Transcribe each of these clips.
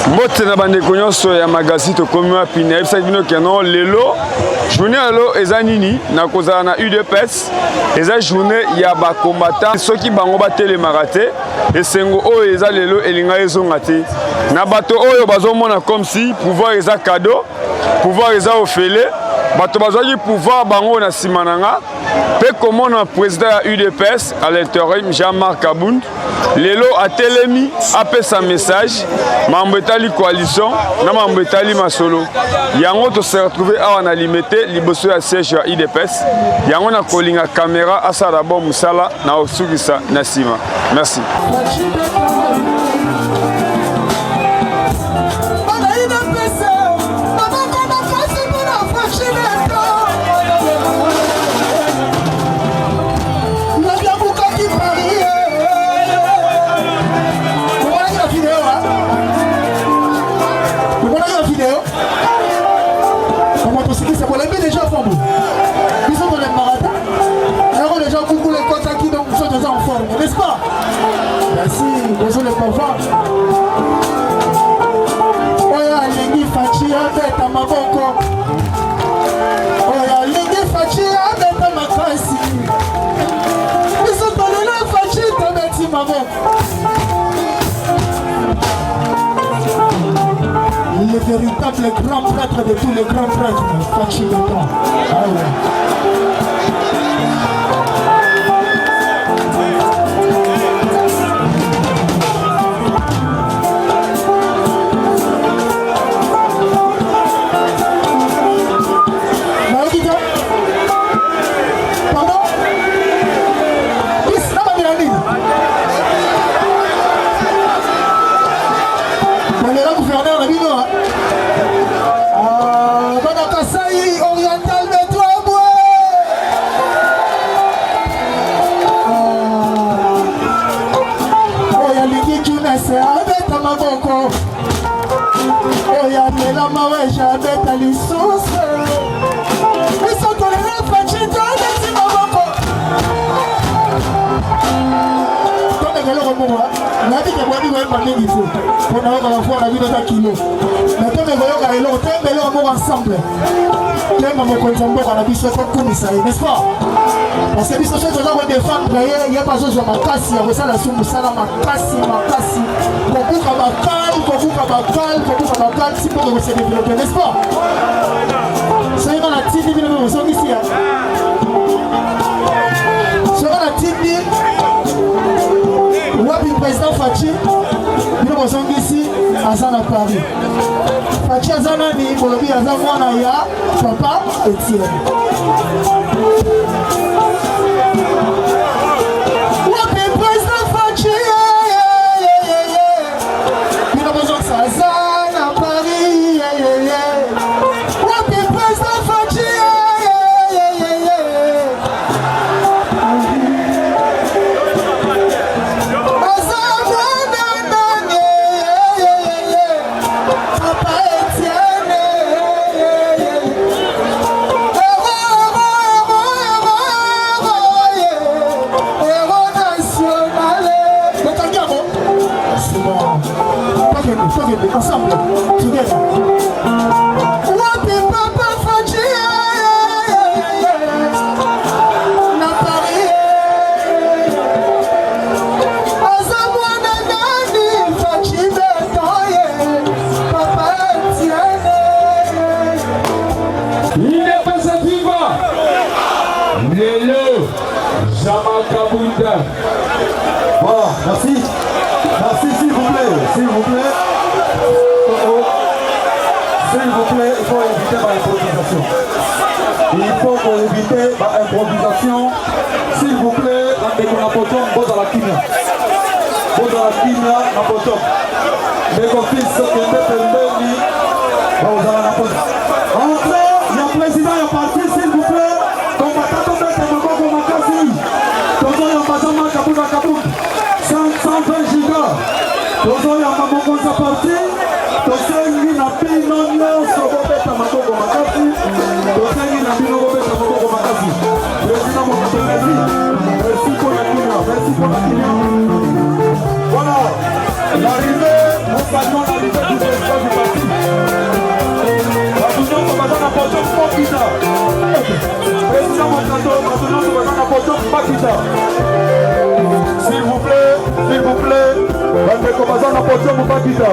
Mbote na bande konyoso ya magazine to komi wa pina ebisa bino keno lelo journée alo eza nini na kozala na UDPS eza journée ya ba combattant soki bango ba telemaka te esengo oyo eza lelo elinga ezonga te na bato oyo bazomona comme si pouvoir eza cadeau pouvoir eza ofele bato bazwaki pouvoir bango na simananga pe komona président ya UDPS à l'intérim Jean-Marc Abound lelo atelemi apesa message mambo etali coalition na mambo etali masolo yango to se retrouver awa na limité liboso ya siège ya UDPS yango na kolinga caméra asala bon musala na osukisa na sima merci. N'est-ce pas? Merci, bonjour le pouvoir. Oya lingi fachi abeta maboko. Oya lingi fachi abeta makasi. Biso tolele fachi tabeti maboko. Le véritable grand prêtre de tous les grands prêtres, Fachi Beta. Ah ouais. Ensemble, n'est-ce pas? Parce que biso chose doit défendre il n'y a pas chose de makasi ya ça la sumu sala makasi bakal si pour se développer, n'est-ce pas? C'est dans la TV nous sommes ici. Sur la TV wapi président Fachi nous sommes ici à Zana Paris. Fachi azana ni bolobi azana mwana ya papa Etienne. Ensemble, together. Voilà, merci. Merci, s'il vous plaît. S'il vous plaît, il faut éviter l'improvisation. Il faut éviter l'improvisation. S'il vous plaît, on a poton, vous à la kimia. Vous à la kimia, on a poton. Les copines sont indépendants. Vous à la poton. Entrez, il y a le président, il y a parti, s'il vous plaît. Combattant, on met un mot pour ma casine. Toujours, il y a pas de marque à bout à Kaboul. 120 gigas. Toujours, il y a un mot pour sa partie. Tosengi na pino nyonso bobeta maboko makasi. Tosengi na pino bobeta maboko makasi. Président Mokotelesi, merci pour la clinique, merci pour la clinique. Voilà, l'arrivée, nous saluons l'arrivée. président du parti. Président Mokando, s'il vous plaît, bandeko baza na podium Mokando.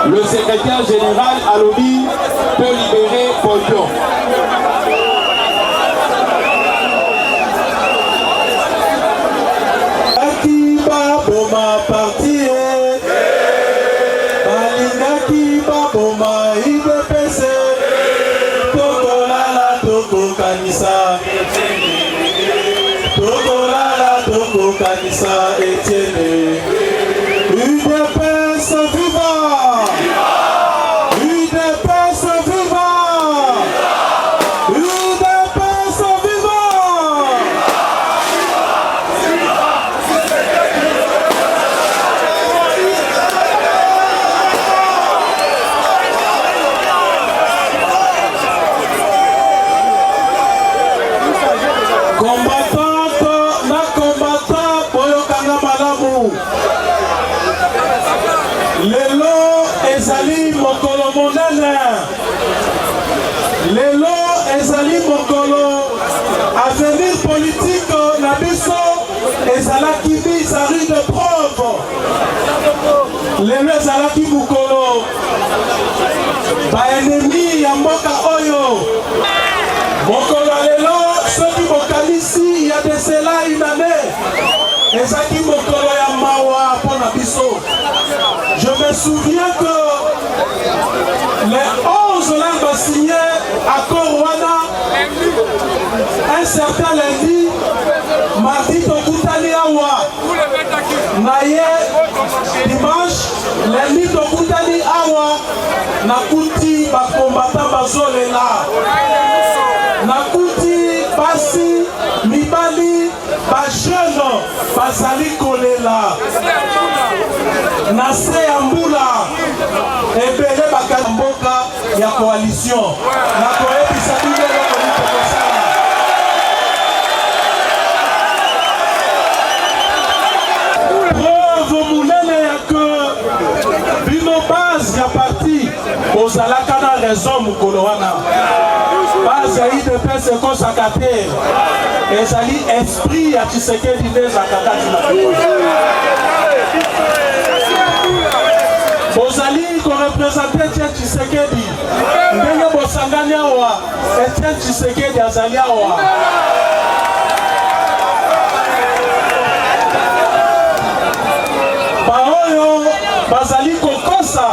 Le secrétaire général Alobi peut libérer podium. Akiba Boma parti Balingaki Baboma IDPC Tokolala Toko Kanisa Tokolala Toko Kanisa Etienne UDPS viva! UDPS viva! UDPS viva! Combattant na combattant boyokanga malamu. Lelo ezali mokolo monene. Lelo ezali mokolo avenir politique na biso ezalaki bizarre de preuve. Lelo ezalaki mokolo ba ennemi ya mboka oyo. Mokolo lelo soki bokanisi ya de cela une année ezalaki mokolo ya mawa pona biso. Je me souviens que accord wana un certain lundi mardi tokutani awa na ye dimanche lundi tokutani awa nakuti bakombata bazolela nakuti basi mibali bajeune bazali kolela na se ya mbula ebele bakati mboka ya coalition nakoyebisa bino kosala preuve monene ya ke bino base ya parti ozalaka na raison mokolo wana base ya idps ekosaka te ezali esprit ya Tshisekedi nde ezalaka kati na bozali korepresente Etienne Tshisekedi ndenge bosangani awa Etienne Tshisekedi azali awa baoyo bazali kokosa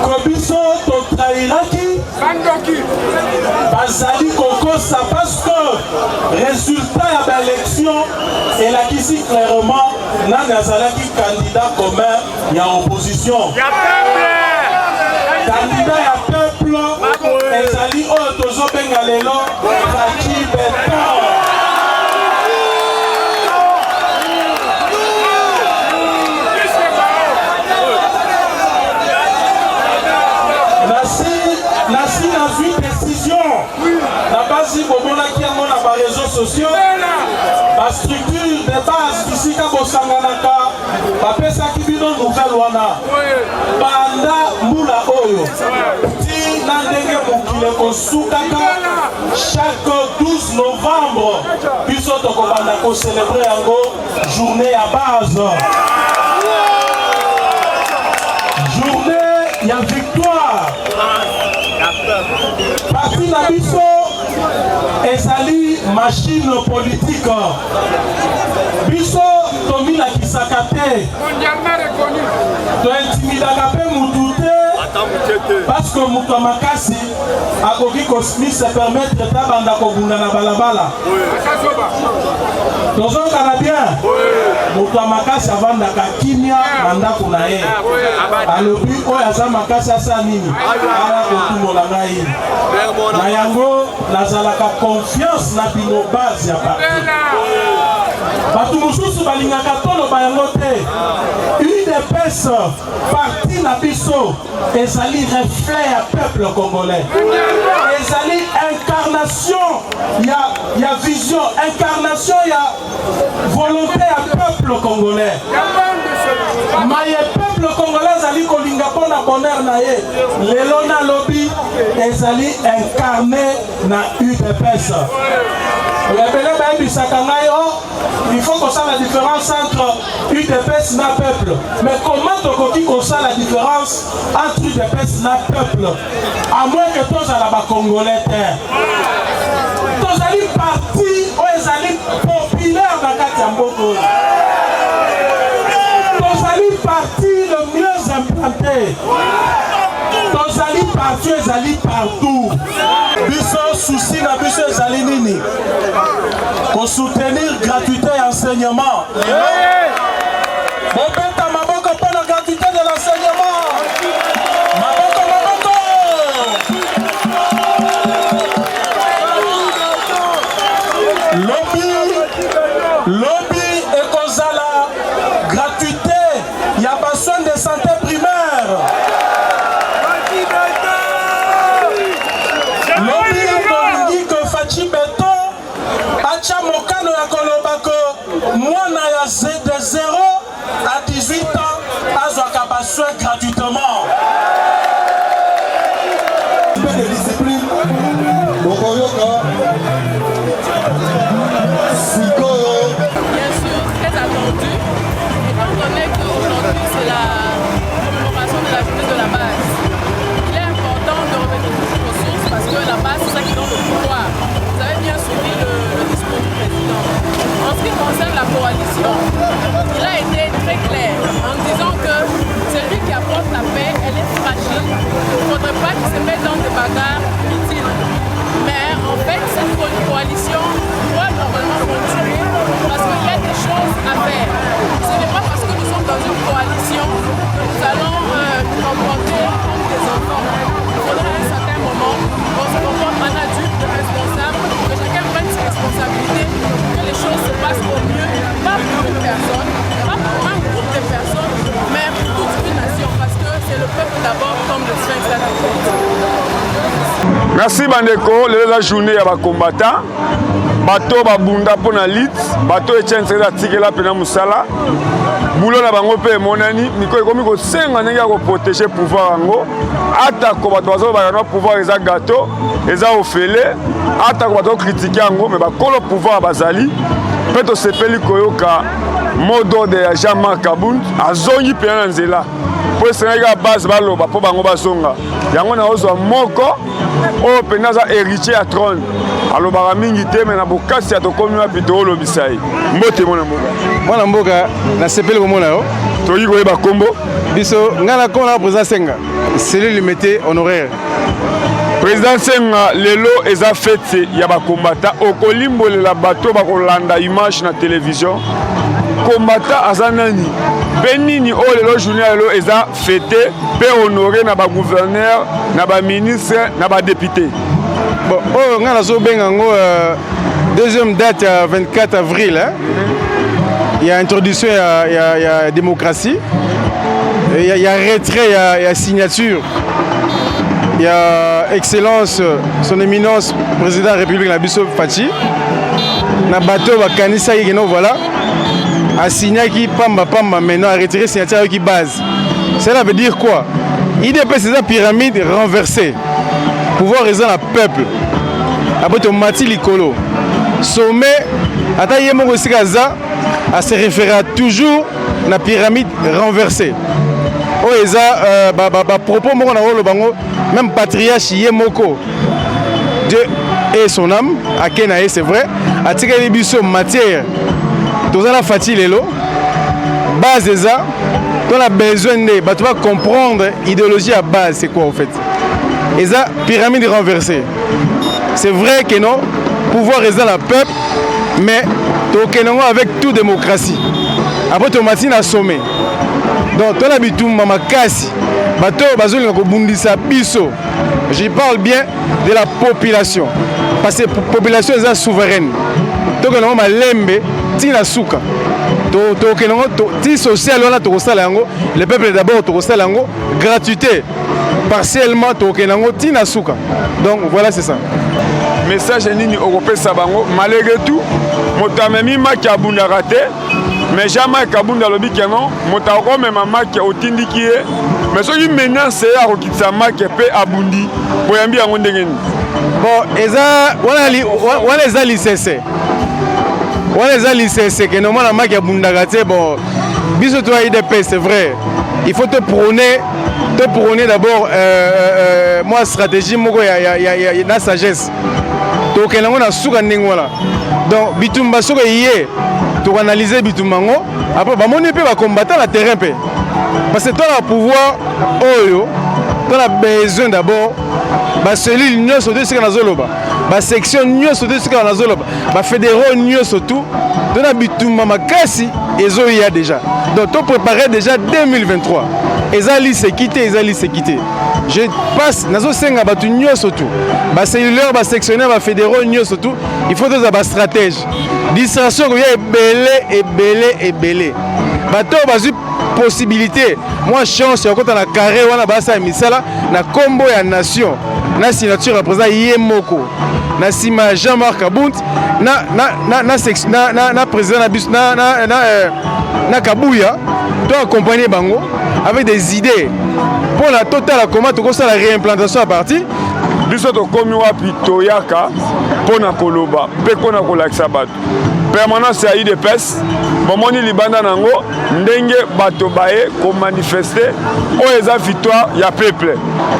ko biso totrahiraki bazali kokosa parce que résultat ya baélection elakisi clairement nani azalaki candidat commun ya opposition candidat ya peuple ezali oyo tozobenga lelo Faci Beton nasi nazwi décision na basi bomonaki yango na bareseau sociaux bastructure de base bisika bosanganaka bapesaki bino nouvelle wana banda mbula oyo ti na ndenge mokili ekosukaka chaque 12 novembre biso tokobanda kocelebre yango journée ya base journée ya victoire parti na biso ezali machine politique biso tomilakisaka te tointimidaka mpe mutu te parce que moto makasi akoki se permettre tabanda kobunda na balabala tozokana bien moto makasi avandaka kimia na ndako na ye alobi oyo aza makasi asa nini ala kotumola ngai na yango nazalaka confiance na bino base ya parti bato mosusu balingaka toloba yango te UDPS parti na biso ezali reflet ya peuple congolais ezali incarnation ya vision incarnation ya volonté ya peuple congolais maye peuple congolais ezali kolinga mpona bonheur na ye lelo nalobi ezali incarné na UDPS ebele bayebisaka ngai il faut qu'on sache la différence entre UDPS na peuple mais comment tokoki kosala la différence entre UDPS na peuple à moins que tozala bacongolais te tozali parti oyo ezali populaire na kati ya mboka oyo tozali parti le mieux implanté tozali parti ezali partout biso souci na biso ezali nini soutenir gratuité et enseignement bobeta maboko mpona gratuité de l'enseignement maboko lobi ekozala gratuité ya basoin de santé primaire lobi ekolingi ke Faci Beton acha mokano ya kolobako mwana ya de 0 à 18 ans azwaka basoin gratuitement de discipline bokoyoka sikoyo bien sûr très attendu étant donné qu'aujourd'hui c'est la commémoration de la journée de la base. Il est important de revenir aux sources parce que la base c'est ça qui donne le pouvoir. Vous avez bien suivi le discours du président. En ce qui concerne la coalition, il a été très clair en disant que celui qui apporte la paix, elle est fragile. Il ne faudrait pas qu'il se mette dans des bagarres inutiles. de décision extraterritoriale. Merci bandeko, la journée ya ba combattant. Bato babunda pona lit, bato etienne la tikela pena musala. Boulot na bango pe monani, miko ekomi ko senga ndenge ko protéger pouvoir ngo. Ata ko bato bazo ba na pouvoir eza gâteau, eza ofele, ata ko bato critiquer ngo mais ba kolo pouvoir bazali. Peto sepeli koyoka modo de Jean-Marc Kabund azongi pena nzela. Po senga base baloba po bango bazonga. Yango na ozwa moko o penaza héritier à trône. Alobara mingi te mais na bokasi atokomi wa bito lobisai. Mbote mona mboka. Mwana mboka na sepeli ko mona yo. Toyi ko yeba kombo. Biso ngana ko na président Senga. Cellule limité honoraire. Président Senga lelo eza fête ya ba combattant okolimbolela bato bakolanda image na télévision. Combattant azanani. Benini o lelo journée lelo eza fêté pe honoré na ba gouverneur, na ba ministre, na ba député. Bon, oh ngana so benga ngo deuxième date 24 avril hein. Il y a introduction il y a démocratie. Il y a retrait, il y a signature. Il y a excellence son éminence président de la République Nabiso Fachi. Na bateau ba kanisa qui no voilà. A signé qui pamba maintenant a retiré signature qui base. Cela veut dire quoi? IDP c'est une pyramide renversée. Pouvoir raison à peuple. Après ton mati likolo. Sommet ata yemo ko sikaza a se référer toujours na pyramide renversée. Oh eza propos moko na lo bango même patriarche yemoko. Dieu et son âme à Kenae c'est vrai. A tika biso matière. Tozana fati lelo. Base eza on a besoin de comprendre l'idéologie à base, c'est quoi en fait. Et ça, pyramide renversée. C'est vrai que non, pouvoir est dans le peuple, mais avec toute démocratie. Après, tu as un sommet. Donc, tu as l'habitude de je parle bien de la population. Parce que la population est souveraine. Donc, on a lembe, tina souka. Social, le peuple d'abord gratuité partiellement donc voilà c'est ça message nini européen sabango malgré tout motamemi maki abunda raté mais jamais kabunda lobi kenon motako même maki otindiki mais soki menace ya kokitsa maki pe abundi boyambi yango ndenge ni bon eza wana eza licence voilà les alliés, c'est que normalement la magie abundagate bon biso toi IDP c'est vrai il faut te prôner d'abord moi stratégie moko ya na sagesse to kelango na suka ndingwala donc bitumba soka yé to analyser bitumbango après ba moni pe ba combattre la terrain pe parce que toi la pouvoir oyo tu as besoin d'abord ba cellule nyonso de sika na zoloba ba section nyonso de sika na zoloba ba fédéraux nyonso tout dona bitumba makasi ezo ya déjà donc to préparer déjà 2023 ezali sécurité je passe nazo senga batu nyonso tout ba cellulaire ba sectionnaire ba fédéraux nyonso tout il faut des ba stratège distraction ko ya ebele bato bazu possibilité moi chance ya kota na carré wana basa misala na combo ya nation na signature représente yemoko na sima Jean-Marc Kabund na président na bus na Kabuya to accompagner bango avec des idées pour la totale comment to ça la réimplantation à partir biso to komi wapi toyaka pona koloba pe kona kolakisa bato permanence ya IDPS bomoni libanda nango ndenge bato baye ko manifester o eza victoire ya peuple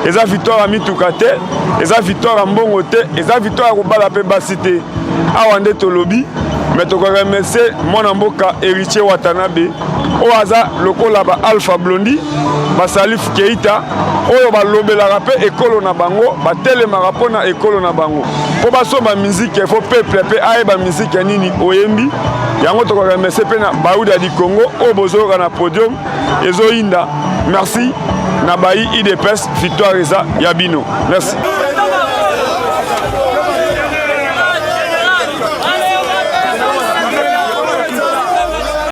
eza victoire ya mituka te eza victoire ya mbongo te eza victoire ya kobala pe basite awa nde tolobi mais to remercier mwana mboka héritier Watanabe o aza lokola ba Alpha Blondy ba Salif Keita oyo balobelaka pe ekolo na bango batelemaka mpona ekolo na bango po basomba musique fo peuple pe ayeba musique ya nini oyembi yango tokoremercier pe na Baouda di Congo oyo bozoyoka na podium ezoyinda merci na bayi IDPS victoire eza ya bino merci.